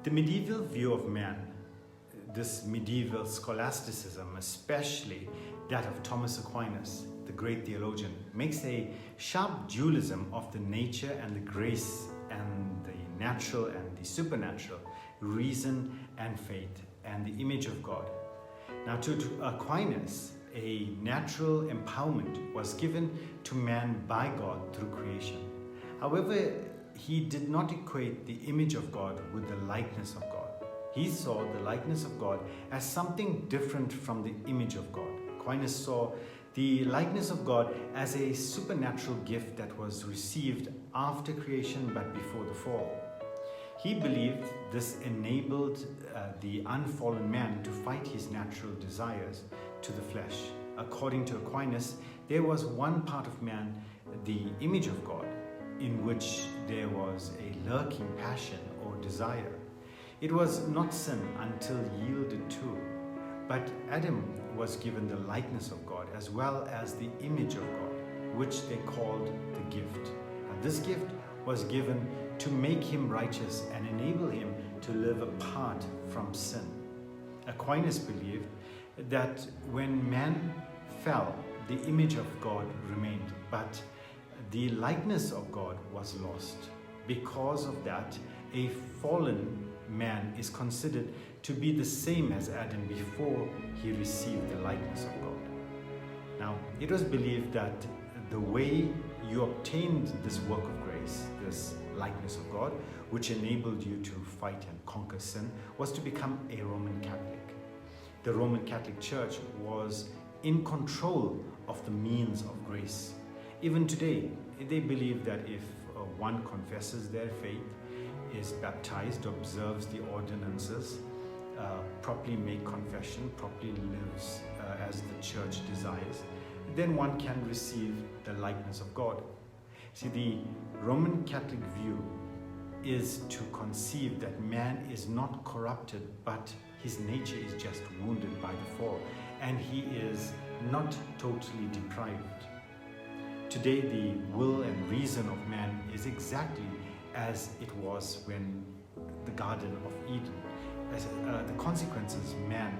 The medieval view of man, this medieval scholasticism, especially that of Thomas Aquinas, the great theologian, makes a sharp dualism of the nature and the grace and the natural and the supernatural, reason and faith and the image of God. Now, to Aquinas, a natural empowerment was given to man by God through creation. However, he did not equate the image of God with the likeness of God. He saw the likeness of God as something different from the image of God. Aquinas saw the likeness of God as a supernatural gift that was received after creation but before the fall. He believed this enabled the unfallen man to fight his natural desires to the flesh. According to Aquinas, there was one part of man, the image of God, in which there was a lurking passion or desire. It was not sin until yielded to, but Adam was given the likeness of God as well as the image of God, which they called the gift. And this gift was given to make him righteous and enable him to live apart from sin. Aquinas believed that when man fell, the image of God remained, but the likeness of God was lost. Because of that, a fallen man is considered to be the same as Adam before he received the likeness of God. Now, it was believed that the way you obtained this work of grace, this likeness of God, which enabled you to fight and conquer sin, was to become a Roman Catholic. The Roman Catholic Church was in control of the means of grace. Even today, they believe that if one confesses their faith, is baptized, observes the ordinances, properly make confession, properly lives as the church desires, then one can receive the likeness of God. See, the Roman Catholic view is to conceive that man is not corrupted, but his nature is just wounded by the fall, and he is not totally deprived. Today, the will and reason of man is exactly as it was when the Garden of Eden. As the consequences, man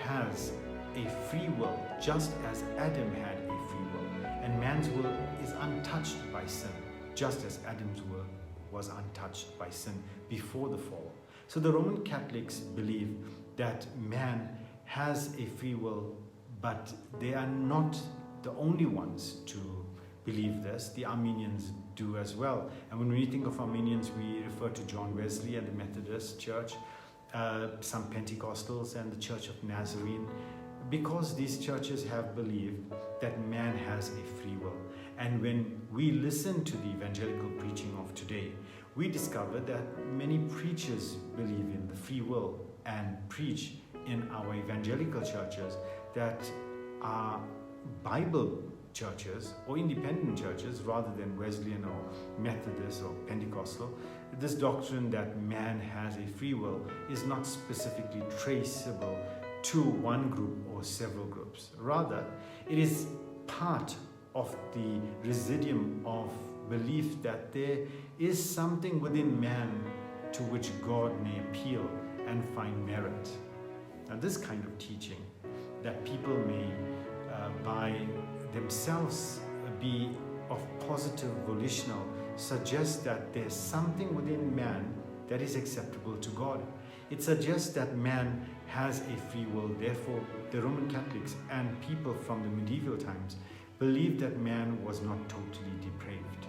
has a free will, just as Adam had a free will. And man's will is untouched by sin, just as Adam's will was untouched by sin before the fall. So the Roman Catholics believe that man has a free will, but they are not the only ones to believe this. The Arminians do as well. And when we think of Arminians, we refer to John Wesley and the Methodist Church, some Pentecostals and the Church of Nazarene, because these churches have believed that man has a free will. And when we listen to the evangelical preaching of today, we discover that many preachers believe in the free will and preach in our evangelical churches that are Bible churches or independent churches rather than Wesleyan or Methodist or Pentecostal. This doctrine that man has a free will is not specifically traceable to one group or several groups. Rather, it is part of the residuum of belief that there is something within man to which God may appeal and find merit. Now, this kind of teaching that people may by themselves be of positive volitional suggests that there's something within man that is acceptable to God. It suggests that man has a free will. Therefore, the Roman Catholics and people from the medieval times believed that man was not totally depraved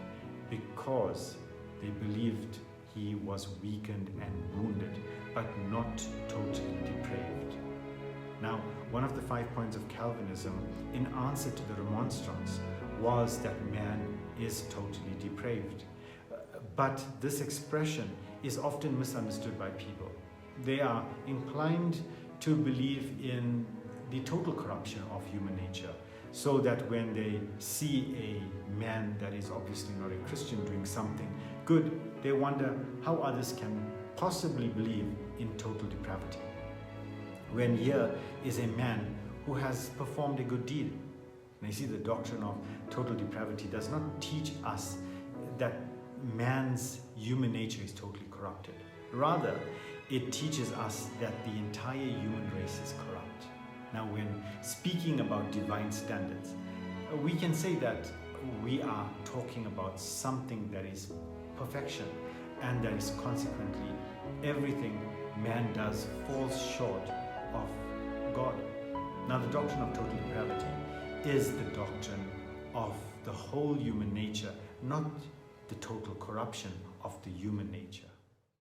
because they believed he was weakened and wounded, but not totally depraved. Now, one of the 5 points of Calvinism in answer to the remonstrance was that man is totally depraved. But this expression is often misunderstood by people. They are inclined to believe in the total corruption of human nature, so that when they see a man that is obviously not a Christian doing something good, they wonder how others can possibly believe in total depravity. When here is a man who has performed a good deed. And you see, the doctrine of total depravity does not teach us that man's human nature is totally corrupted. Rather, it teaches us that the entire human race is corrupt. Now, when speaking about divine standards, we can say that we are talking about something that is perfection, and that is consequently everything man does falls short of God. Now, the doctrine of total depravity is the doctrine of the whole human nature, not the total corruption of the human nature.